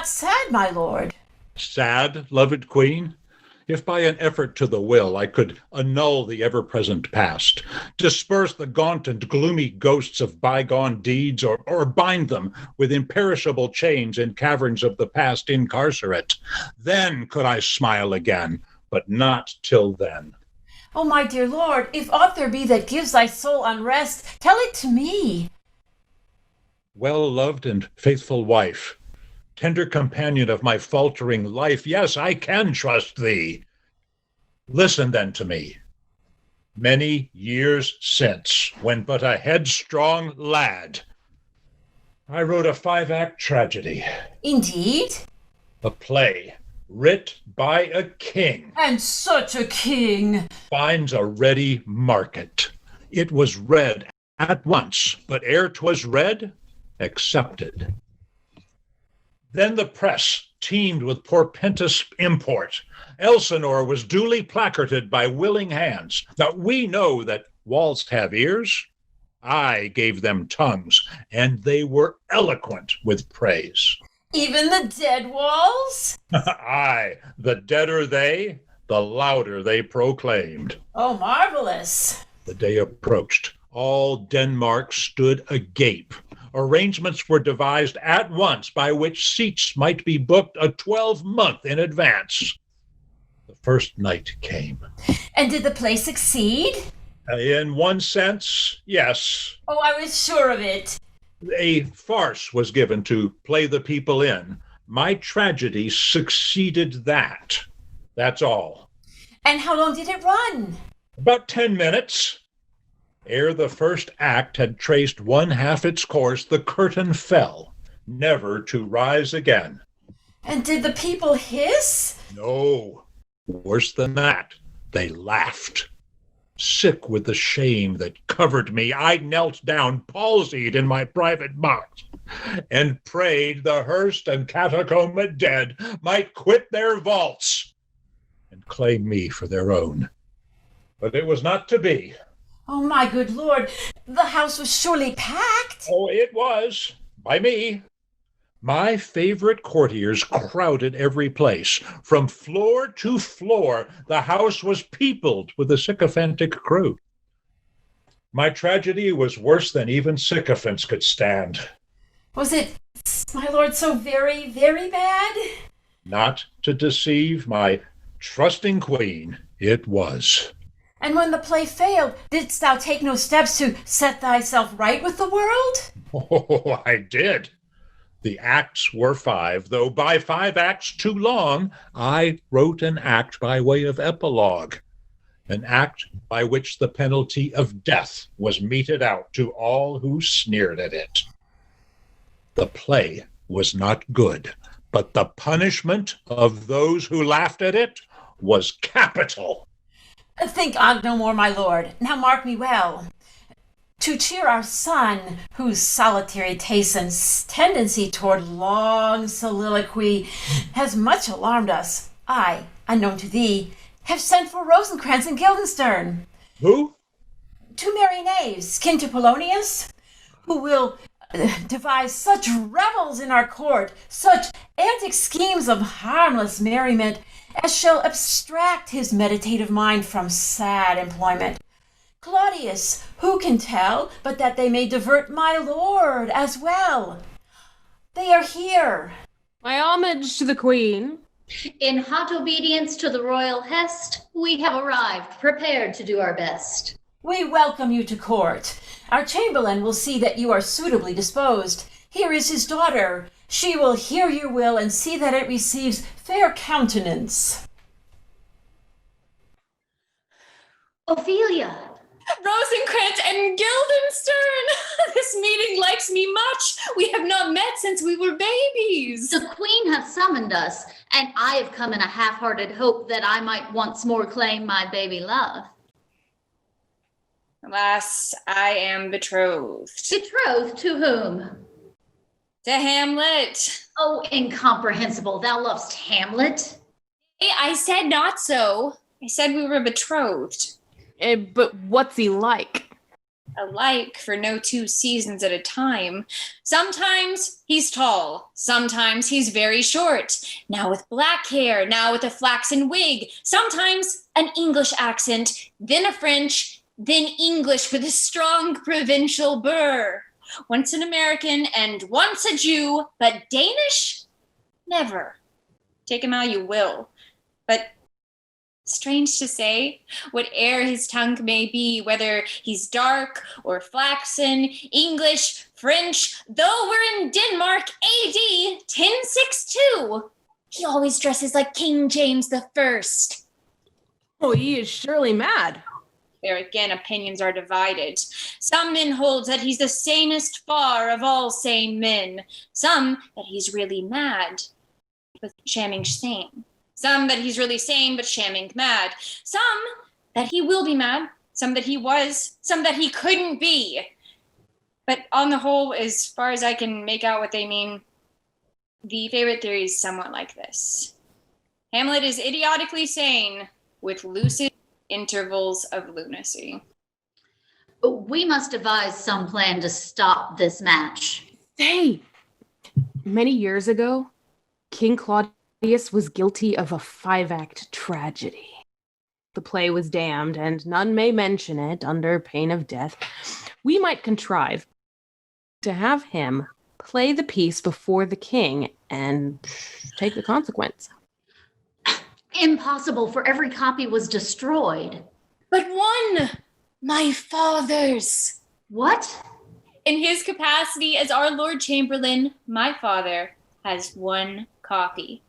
not sad, my lord. Sad, loved queen? If by an effort to the will I could annul the ever-present past, disperse the gaunt and gloomy ghosts of bygone deeds, or bind them with imperishable chains in caverns of the past incarcerate, then could I smile again, but not till then. Oh, my dear lord, if aught there be that gives thy soul unrest, tell it to me. Well-loved and faithful wife, tender companion of my faltering life, yes, I can trust thee. Listen then to me. Many years since, when but a headstrong lad, I wrote a 5-act tragedy. Indeed? A play writ by a king. And such a king! Finds a ready market. It was read at once, but ere 'twas read, accepted. Then the press teemed with portentous import. Elsinore was duly placarded by willing hands. Now we know that walls have ears. I gave them tongues, and they were eloquent with praise. Even the dead walls? Aye, the deader they, the louder they proclaimed. Oh, marvelous. The day approached. All Denmark stood agape. Arrangements were devised at once by which seats might be booked a 12-month in advance. The first night came. And did the play succeed? In one sense, yes. Oh, I was sure of it. A farce was given to play the people in. My tragedy succeeded that. That's all. And how long did it run? About 10 minutes. Ere the first act had traced one half its course, the curtain fell, never to rise again. And did the people hiss? No, worse than that, they laughed. Sick with the shame that covered me, I knelt down, palsied in my private box, and prayed the hearse and catacomb dead might quit their vaults and claim me for their own. But it was not to be. Oh, my good lord, the house was surely packed. Oh, it was, by me. My favorite courtiers crowded every place. From floor to floor, the house was peopled with a sycophantic crew. My tragedy was worse than even sycophants could stand. Was it, my lord, so very, very bad? Not to deceive my trusting queen, it was. And when the play failed, didst thou take no steps to set thyself right with the world? Oh, I did. The acts were 5, though by 5 acts too long, I wrote an act by way of epilogue, an act by which the penalty of death was meted out to all who sneered at it. The play was not good, but the punishment of those who laughed at it was capital. Think on no more, my lord. Now mark me well. To cheer our son, whose solitary taste and tendency toward long soliloquy has much alarmed us, I, unknown to thee, have sent for Rosencrantz and Guildenstern. Who? 2 merry knaves, kin to Polonius, who will devise such revels in our court, such antic schemes of harmless merriment, as shall abstract his meditative mind from sad employment. Claudius, who can tell but that they may divert my lord as well? They are here. My homage to the queen. In hot obedience to the royal hest, we have arrived, prepared to do our best. We welcome you to court. Our chamberlain will see that you are suitably disposed. Here is his daughter. She will hear your will and see that it receives fair countenance. Ophelia! Rosencrantz and Guildenstern! This meeting likes me much. We have not met since we were babies. The queen hath summoned us, and I have come in a half-hearted hope that I might once more claim my baby love. Alas, I am betrothed. Betrothed to whom? To Hamlet. Oh, incomprehensible. Thou lovest Hamlet? I said not so. I said we were betrothed. But what's he like? alike for no 2 seasons at a time. Sometimes he's tall, sometimes he's very short, now with black hair, now with a flaxen wig, sometimes an English accent, then a French, then English with a strong provincial burr. Once an American and once a Jew, but Danish? Never. Take him how you will. But strange to say, whate'er his tongue may be, whether he's dark or flaxen, English, French, though we're in Denmark AD 1062, he always dresses like King James the First. Oh, he is surely mad. There again, opinions are divided. Some men hold that he's the sanest far of all sane men. Some that he's really mad, but shamming sane. Some that he's really sane, but shamming mad. Some that he will be mad. Some that he was. Some that he couldn't be. But on the whole, as far as I can make out what they mean, the favorite theory is somewhat like this. Hamlet is idiotically sane with lucid intervals of lunacy. We must devise some plan to stop this match. Hey, many years ago, King Claudius was guilty of a 5-act tragedy. The play was damned, and none may mention it under pain of death. We might contrive to have him play the piece before the king and take the consequence. Impossible, for every copy was destroyed. But one, my father's. What? In his capacity as our Lord Chamberlain, my father has 1 copy.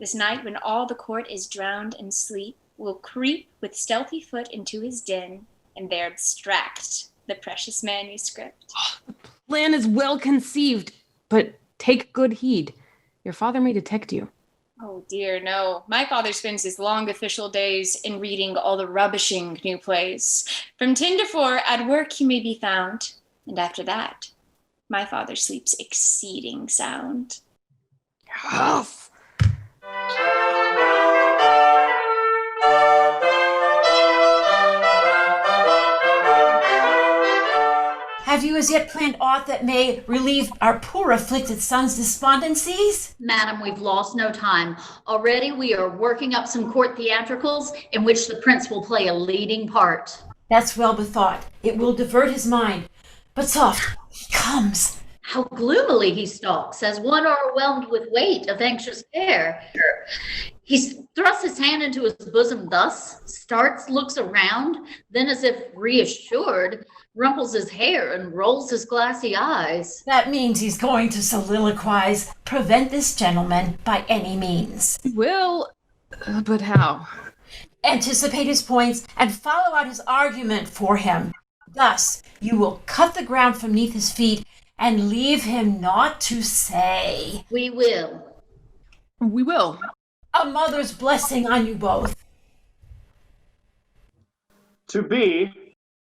This night, when all the court is drowned in sleep, will creep with stealthy foot into his den, and there abstract the precious manuscript. The plan is well conceived, but take good heed. Your father may detect you. Oh dear, no. My father spends his long official days in reading all the rubbishing new plays. From 10 to 4, at work he may be found, and after that, my father sleeps exceeding sound. Huff! Have you as yet planned aught that may relieve our poor afflicted son's despondencies? Madam, we've lost no time. Already we are working up some court theatricals in which the prince will play a leading part. That's well bethought. It will divert his mind. But soft, he comes. How gloomily he stalks, as one o'erwhelmed with weight of anxious care. He thrusts his hand into his bosom thus, starts, looks around, then as if reassured, rumples his hair and rolls his glassy eyes. That means he's going to soliloquize. Prevent this gentleman by any means. Will, but how? Anticipate his points and follow out his argument for him. Thus, you will cut the ground from beneath his feet and leave him naught to say. We will. We will. A mother's blessing on you both. To be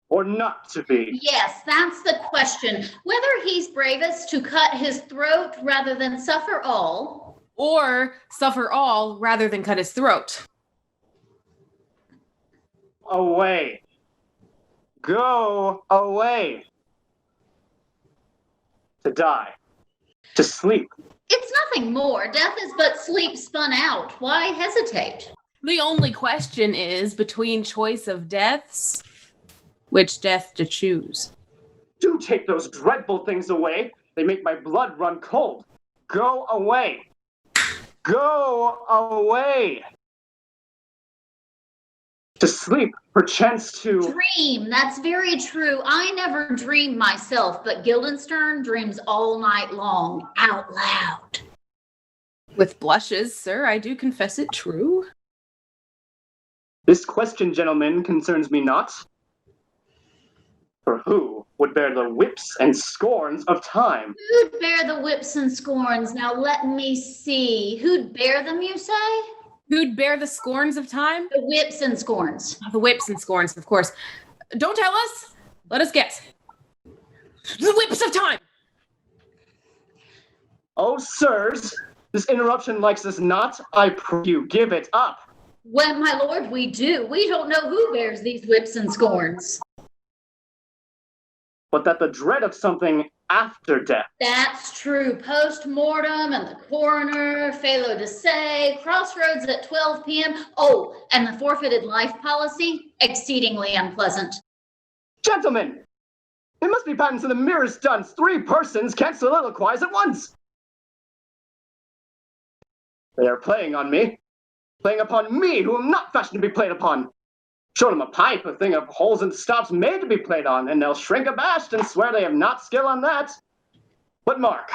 or not to be? Yes, that's the question. Whether he's bravest to cut his throat rather than suffer all. Or suffer all rather than cut his throat. Away. Go away. To die. To sleep. It's nothing more. Death is but sleep spun out. Why hesitate? The only question is between choice of deaths, which death to choose. Do take those dreadful things away. They make my blood run cold. Go away. Go away. To sleep, perchance to... Dream, that's very true. I never dream myself, but Guildenstern dreams all night long, out loud. With blushes, sir, I do confess it true. This question, gentlemen, concerns me not. For who would bear the whips and scorns of time? Who'd bear the whips and scorns? Now let me see. Who'd bear them, you say? Who'd bear the scorns of time? The whips and scorns. The whips and scorns, of course. Don't tell us. Let us guess. The whips of time. Oh, sirs, this interruption likes us not. I pray you, give it up. Well, my lord, we do. We don't know who bears these whips and scorns. but that the dread of something after death. That's true. Post-mortem and the coroner, felo de se, crossroads at 12 p.m. Oh, and the forfeited life policy, exceedingly unpleasant. Gentlemen, it must be patent to the merest dunce 3 persons can't soliloquize at once. They are playing on me. Playing upon me, who am not fashioned to be played upon. Show them a pipe, a thing of holes and stops made to be played on, and they'll shrink abashed and swear they have not skill on that. But mark.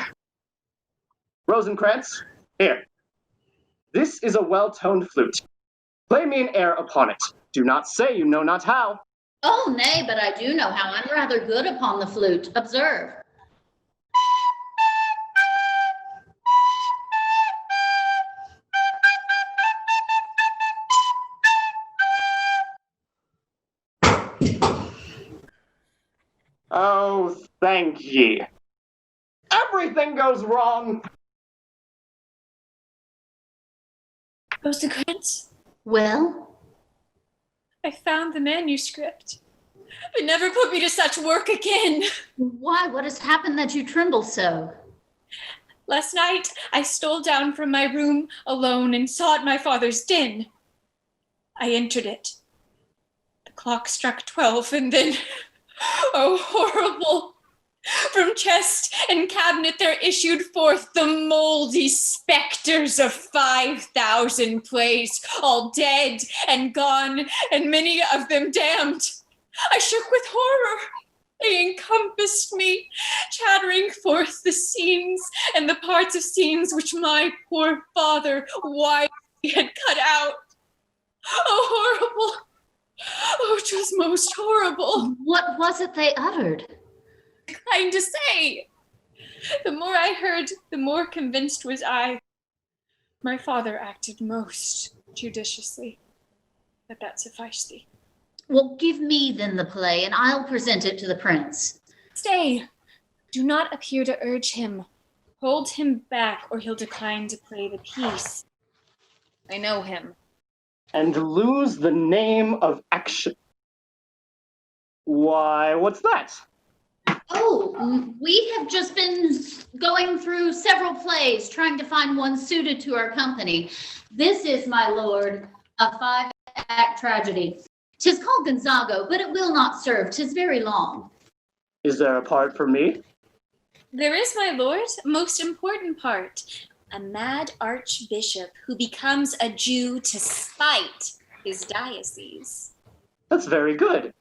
Rosencrantz, here. This is a well-toned flute. Play me an air upon it. Do not say you know not how. Oh, nay, but I do know how. I'm rather good upon the flute. Observe. Oh, thank ye. Everything goes wrong. Rosencrantz, Well, I found the manuscript, but never put me to such work again. why? What has happened that you tremble so? Last night, I stole down from my room alone and sought my father's den. I entered it. The clock struck 12, and then, oh, horrible! From chest and cabinet there issued forth the moldy specters of 5,000 plays, all dead and gone, and many of them damned. I shook with horror. They encompassed me, chattering forth the scenes and the parts of scenes which my poor father wisely had cut out. Oh, horrible! Oh, 'twas most horrible. What was it they uttered? Decline to say. The more I heard, the more convinced was I. My father acted most judiciously. Let that suffice thee. Well, give me then the play, and I'll present it to the prince. Stay. Do not appear to urge him. Hold him back, or he'll decline to play the piece. I know him. And lose the name of action. Why, what's that? Oh, we have just been going through several plays, trying to find one suited to our company. This is, my lord, a 5-act tragedy. 'Tis called Gonzago, but it will not serve. 'Tis very long. Is there a part for me? There is, my lord, a most important part. A mad archbishop who becomes a Jew to spite his diocese. That's very good.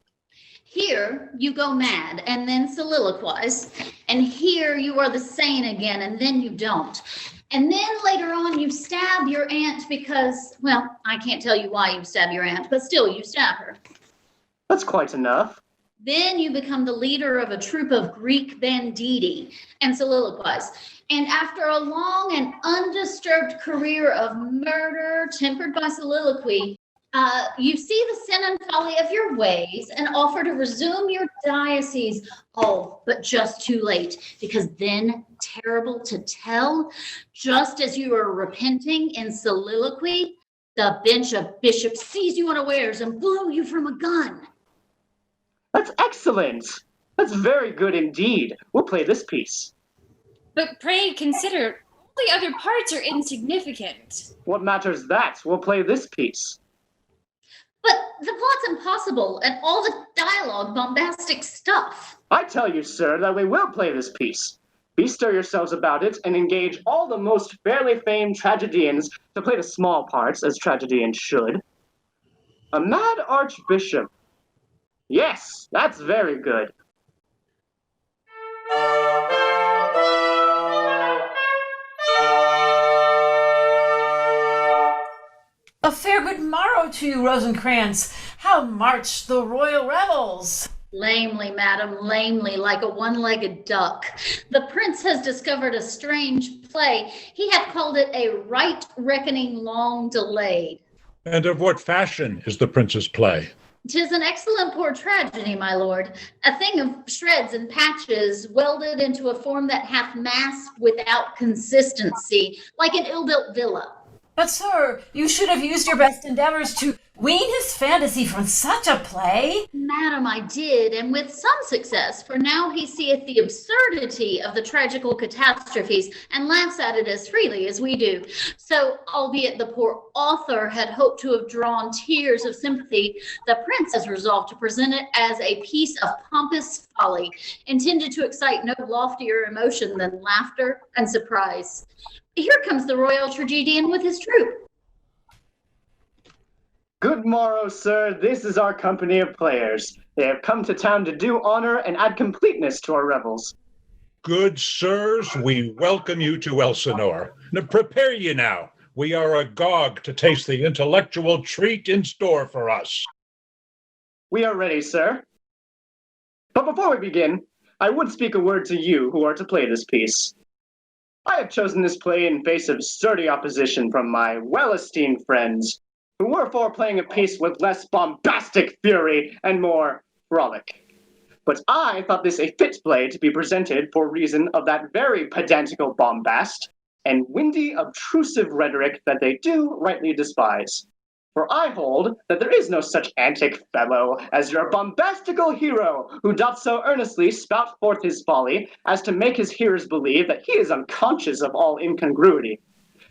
Here you go mad and then soliloquize, and here you are the sane again and then you don't. And then later on you stab your aunt because, well, I can't tell you why you stab your aunt, but still you stab her. That's quite enough. Then you become the leader of a troop of Greek banditti and soliloquize. And after a long and undisturbed career of murder tempered by soliloquy, you see the sin and folly of your ways and offer to resume your diocese. Oh, but just too late, because then, terrible to tell, just as you are repenting in soliloquy, the bench of bishops seize you unawares and blow you from a gun. That's excellent. That's very good indeed. We'll play this piece. But pray consider, all the other parts are insignificant. What matters that? We'll play this piece. But the plot's impossible, and all the dialogue bombastic stuff. I tell you, sir, that we will play this piece. Bestir yourselves about it and engage all the most fairly famed tragedians to play the small parts, as tragedians should. A mad archbishop. Yes, that's very good. A fair good morrow to you, Rosencrantz. How march the royal revels? Lamely, madam, lamely, like a one-legged duck. The prince has discovered a strange play. He hath called it a right reckoning long delayed. And of what fashion is the prince's play? 'Tis an excellent poor tragedy, my lord, a thing of shreds and patches welded into a form that hath mass without consistency, like an ill-built villa. But, sir, you should have used your best endeavors to wean his fantasy from such a play? Madam, I did, and with some success, for now he seeth the absurdity of the tragical catastrophes and laughs at it as freely as we do. So, albeit the poor author had hoped to have drawn tears of sympathy, the prince has resolved to present it as a piece of pompous folly, intended to excite no loftier emotion than laughter and surprise. Here comes the royal tragedian with his troupe. Good morrow, sir. This is our company of players. They have come to town to do honor and add completeness to our revels. Good sirs, we welcome you to Elsinore. Now prepare ye now. We are agog to taste the intellectual treat in store for us. We are ready, sir. But before we begin, I would speak a word to you who are to play this piece. I have chosen this play in face of sturdy opposition from my well-esteemed friends, who were for playing a piece with less bombastic fury and more frolic. But I thought this a fit play to be presented for reason of that very pedantical bombast and windy, obtrusive rhetoric that they do rightly despise. For I hold that there is no such antic fellow as your bombastical hero, who doth so earnestly spout forth his folly as to make his hearers believe that he is unconscious of all incongruity.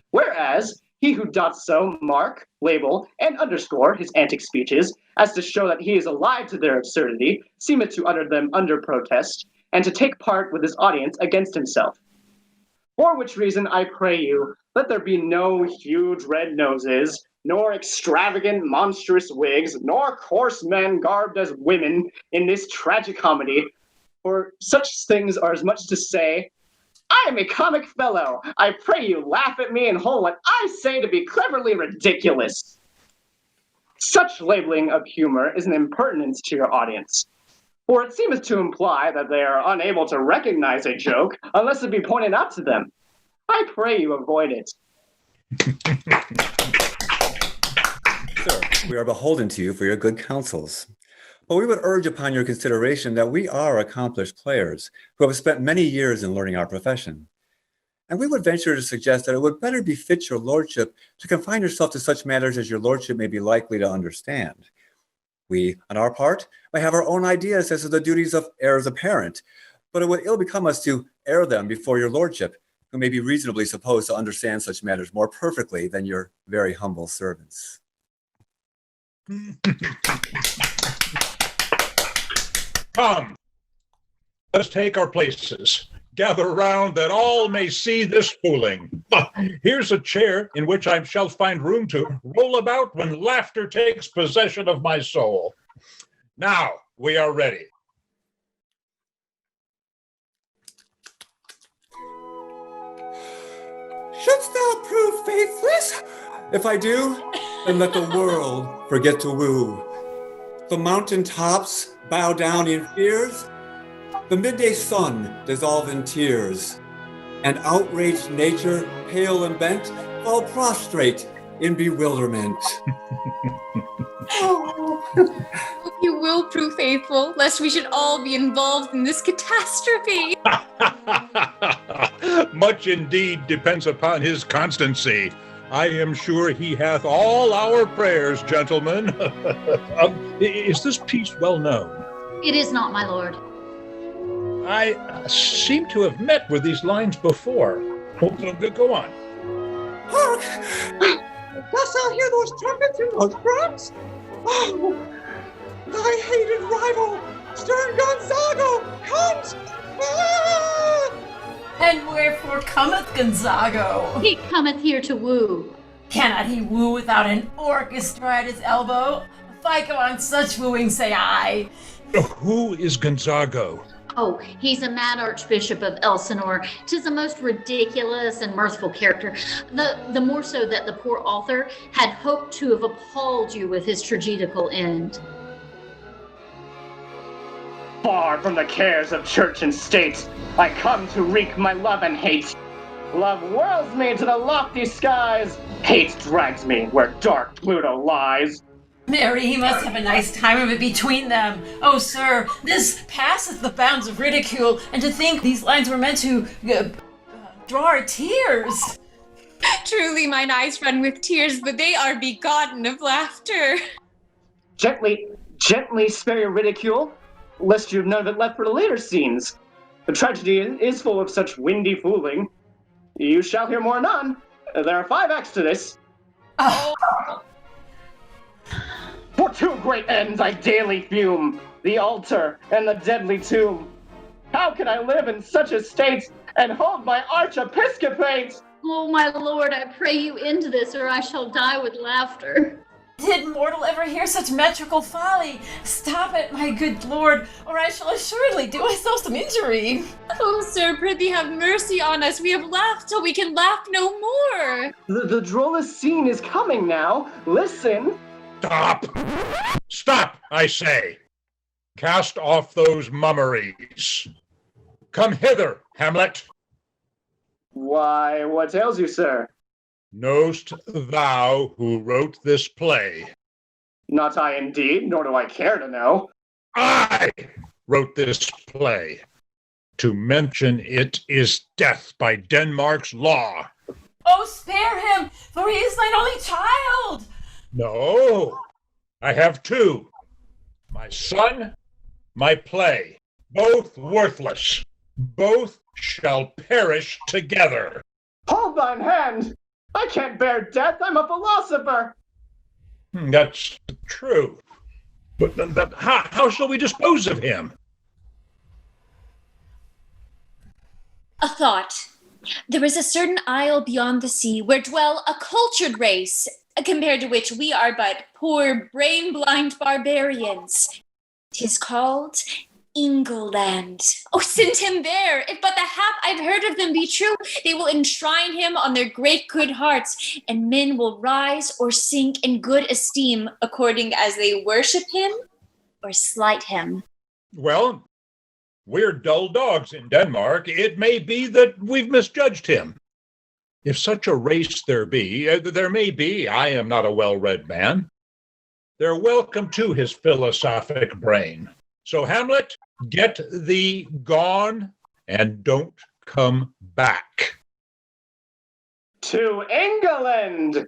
Whereas he who doth so mark, label, and underscore his antic speeches as to show that he is alive to their absurdity, seemeth to utter them under protest, and to take part with his audience against himself. For which reason, I pray you, let there be no huge red noses, nor extravagant monstrous wigs, nor coarse men garbed as women in this tragicomedy, for such things are as much to say, I am a comic fellow. I pray you laugh at me and hold what I say to be cleverly ridiculous. Such labeling of humor is an impertinence to your audience, for it seemeth to imply that they are unable to recognize a joke unless it be pointed out to them. I pray you avoid it. Sir, we are beholden to you for your good counsels. But we would urge upon your consideration that we are accomplished players who have spent many years in learning our profession. And we would venture to suggest that it would better befit your lordship to confine yourself to such matters as your lordship may be likely to understand. We, on our part, may have our own ideas as to the duties of heirs apparent, but it would ill become us to air them before your lordship, who may be reasonably supposed to understand such matters more perfectly than your very humble servants. Come, let's take our places. Gather round that all may see this fooling. Here's a chair in which I shall find room to roll about when laughter takes possession of my soul. Now we are ready. Shouldst thou prove faithless? If I do, then let the world forget to woo. The mountain tops bow down in fears, the midday sun dissolve in tears, and outraged nature, pale and bent, fall prostrate in bewilderment. Hope you will prove faithful, lest we should all be involved in this catastrophe. Much indeed depends upon his constancy. I am sure he hath all our prayers, gentlemen. Is this piece well known? It is not, my lord. I seem to have met with these lines before. Go on. Hark! Dost thou hear those trumpets and those drums? Oh, thy hated rival, stern Gonzago, comes! Ah! And wherefore cometh Gonzago? He cometh here to woo. Cannot he woo without an orchestra at his elbow? Fico on such wooing, say I. Who is Gonzago? Oh, he's a mad archbishop of Elsinore. 'Tis a most ridiculous and mirthful character. The more so that the poor author had hoped to have appalled you with his tragedical end. Far from the cares of church and state, I come to wreak my love and hate. Love whirls me to the lofty skies. Hate drags me where dark Pluto lies. Mary, he must have a nice time of it between them. Oh, sir, this passeth the bounds of ridicule, and to think these lines were meant to draw our tears. Truly mine eyes run with tears, but they are begotten of laughter. Gently spare your ridicule, lest you have none of it left for the later scenes. The tragedy is full of such windy fooling. You shall hear more anon. There are 5 acts to this. Oh, For 2 great ends I daily fume, the altar and the deadly tomb. How can I live in such a state and hold my archiepiscopate? Oh, my lord, I pray you end this, or I shall die with laughter. did mortal ever hear such metrical folly? Stop it, my good lord, or I shall assuredly do myself some injury. Oh, sir, prithee have mercy on us. We have laughed till we can laugh no more. The drollest scene is coming now. Listen. Stop! Stop, I say! Cast off those mummeries. Come hither, Hamlet. Why, what ails you, sir? Knowst thou who wrote this play? Not I indeed, nor do I care to know. I wrote this play. To mention it is death by Denmark's law. Oh, spare him, for he is thine only child. No, I have 2. My son, my play, both worthless. Both shall perish together. Hold thine hand! I can't bear death, I'm a philosopher! That's true. But how shall we dispose of him? A thought. There is a certain isle beyond the sea where dwell a cultured race, compared to which we are but poor, brain-blind barbarians. 'Tis called England. Oh, send him there. If but the half I've heard of them be true, they will enshrine him on their great good hearts, and men will rise or sink in good esteem according as they worship him or slight him. Well, we're dull dogs in Denmark. It may be that we've misjudged him. If such a race there may be, I am not a well-read man. They're welcome to his philosophic brain. So, Hamlet, get thee gone and don't come back. To England!